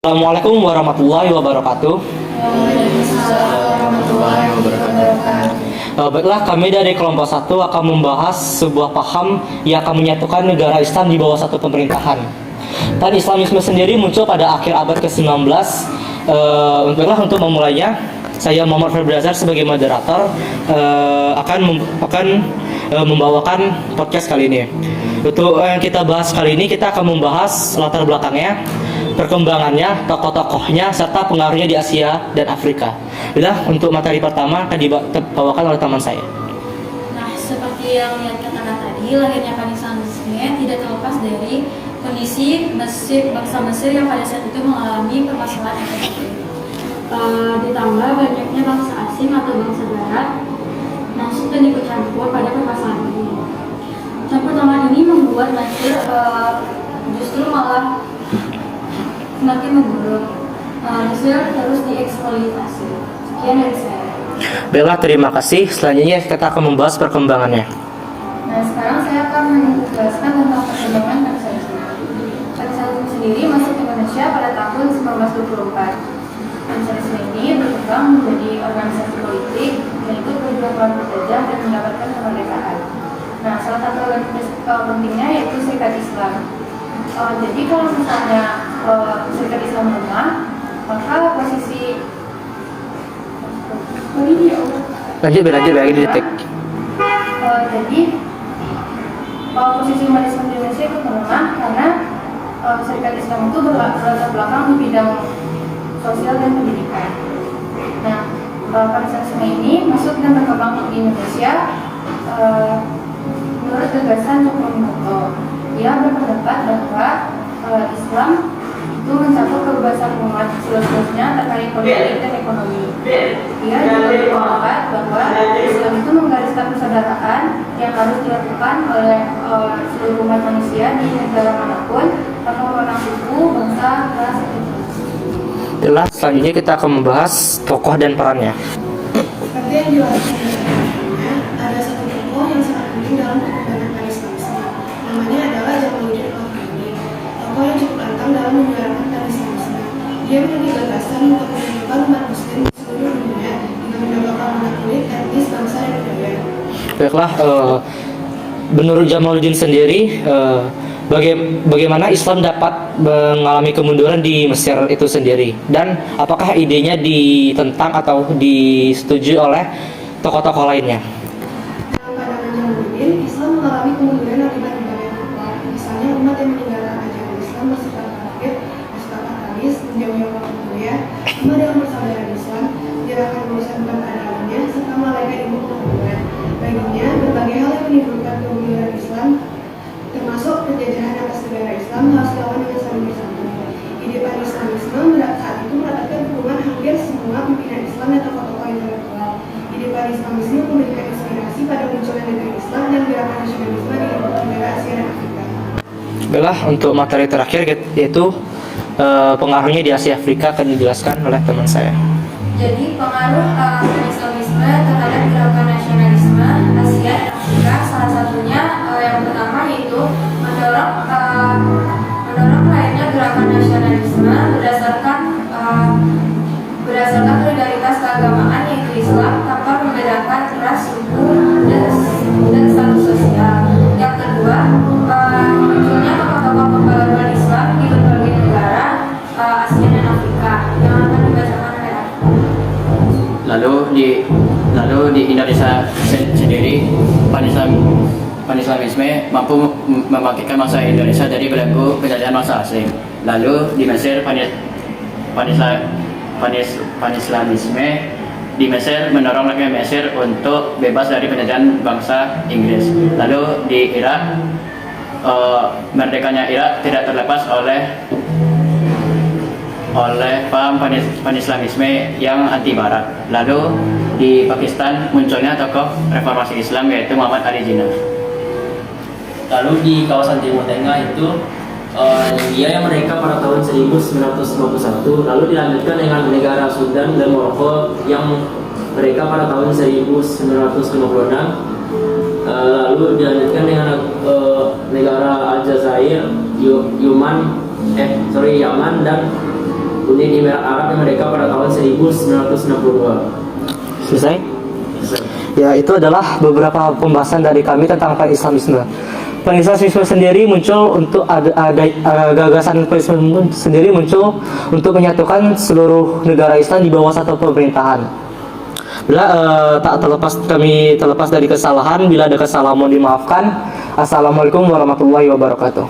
Assalamualaikum warahmatullahi wabarakatuh. Waalaikumsalam warahmatullahi wabarakatuh. Baiklah, kami dari kelompok 1 akan membahas sebuah paham yang akan menyatukan negara Islam di bawah satu pemerintahan. Pan Islamisme sendiri muncul pada akhir abad ke-19. Baiklah, untuk memulainya, saya Muhammad Febri Azhar sebagai moderator akan membawakan podcast kali ini. Untuk yang kita bahas kali ini, kita akan membahas latar belakangnya, perkembangannya, tokoh-tokohnya, serta pengaruhnya di Asia dan Afrika. Bila untuk materi pertama akan dibawakan oleh teman saya. Nah, seperti yang dikatakan tadi, lahirnya Pan Islamisme tidak terlepas dari kondisi bangsa Mesir yang pada saat itu mengalami permasalahan ekonomi. Ditambah banyaknya bangsa asing atau bangsa barat masuk dan ikut campur pada permasalahan ini. Campur tangan ini membuat Mesir justru malah semakin memburuk. Mesir terus dieksploitasi. Sekian dari saya. Bella, terima kasih. Selanjutnya kita akan membahas perkembangannya. Nah, sekarang saya akan menjelaskan tentang perkembangan Pancasila. Pancasila sendiri masuk ke Indonesia pada tahun 1924. Pancasila ini berkembang menjadi organisasi politik yang ikut berjuang melawan penjajah dan mendapatkan kemerdekaan. Nah, salah satu organisasi pentingnya yaitu Serikat Islam. Jadi kalau misalnya Serikat Islam lemah, maka posisi Lanjut lagi di detik. jadi posisi umat Islam di Indonesia itu melemah karena Serikat Islam itu berlatar belakang di bidang sosial dan pendidikan. Nah, Pancasila ini masuk dan berkembang di Indonesia menurut gagasan Cokroaminoto. Ia berpendapat bahwa Islam itu mencakup kebebasan umat seluruhnya terkait politik dan ekonomi. Ia juga berpendapat bahwa Islam itu menggariskan persaudaraan yang harus dilakukan oleh seluruh umat manusia di negara manapun tanpa memandang suku, bangsa, ras, Jelas, selanjutnya kita akan membahas tokoh dan perannya. Seperti yang dijelaskan sebelumnya, ada satu tokoh yang sangat penting dalam perkembangan Pan-Islamisme. Namanya adalah Jamaluddin Al-Afghani, tokoh yang cukup antang dalam menyuarakan Pan-Islamisme. Dia memiliki gagasan untuk menyatukan umat Muslim di seluruh dunia dengan mendambakan monopolit etnis, bangsa, dan budaya. Baiklah, menurut Jamaluddin sendiri, bagaimana Islam dapat mengalami kemunduran di Mesir itu sendiri, dan apakah idenya ditentang atau disetujui oleh tokoh-tokoh lainnya? Dalam pandangan Jamaluddin, Islam mengalami kemunduran akibat berbagai faktor. Misalnya umat yang meninggalkan ajaran Islam bersifat kafir, bersifat katalis, menjauhi orang budaya, lemah dalam persaudaraan Islam, gerakan urusan bukan keadaannya, serta malaikat ilmu pengetahuan. Baginya, berbagai hal yang menimbulkan kemunduran Islam, termasuk penjajahan atas negara Islam, harus dilawan dengan saling bersatu. Ide Pan-Islamisme saat itu menetapkan dukungan hampir semua pimpinan Islam dan tokoh-tokoh intelektual. Ide Pan-Islamisme memberikan inspirasi pada munculnya negara Islam dan gerakan nasionalisme di negara Asia dan Afrika. Baiklah, untuk materi terakhir yaitu pengaruhnya di Asia Afrika akan dijelaskan oleh teman saya. Jadi pengaruh Pan-Islamisme terhadap gerakan nasionalisme Asia dan Afrika salah satunya yang pertama yaitu mendorong lahirnya gerakan nasionalisme berdasarkan solidaritas keagamaan yaitu Islam tanpa membedakan ras, suku, dan status sosial. Yang kedua, munculnya tokoh-tokoh pembaruan Islam di berbagai negara Asia dan Afrika yang akan dibacakan oleh aku. Lalu di Indonesia sendiri, Pan-Islamisme mampu membangkitkan bangsa Indonesia dari belenggu penjajahan bangsa asing. Lalu di Mesir, Pan-Islamisme di Mesir mendorong rakyat Mesir untuk bebas dari penjajahan bangsa Inggris. Lalu di Irak, merdekanya Irak tidak terlepas oleh paham Pan-Islamisme yang anti Barat. Lalu di Pakistan munculnya tokoh reformasi Islam yaitu Muhammad Ali Jinnah. Lalu di kawasan Timur Tengah itu dia yang merdeka pada tahun 1951, lalu dilanjutkan dengan negara Sudan dan Maroko yang merdeka pada tahun 1956, lalu dilanjutkan dengan negara Aljazair, Yaman dan Uni Emirat Arab yang merdeka pada tahun 1962. Selesai? Ya, itu adalah beberapa pembahasan dari kami tentang pan-islamisme. Pan-islamisme sendiri muncul untuk gagasan pan-islamisme sendiri muncul untuk menyatukan seluruh negara Islam di bawah satu pemerintahan. Bila kami terlepas dari kesalahan, bila ada kesalahan mohon dimaafkan. Assalamualaikum warahmatullahi wabarakatuh.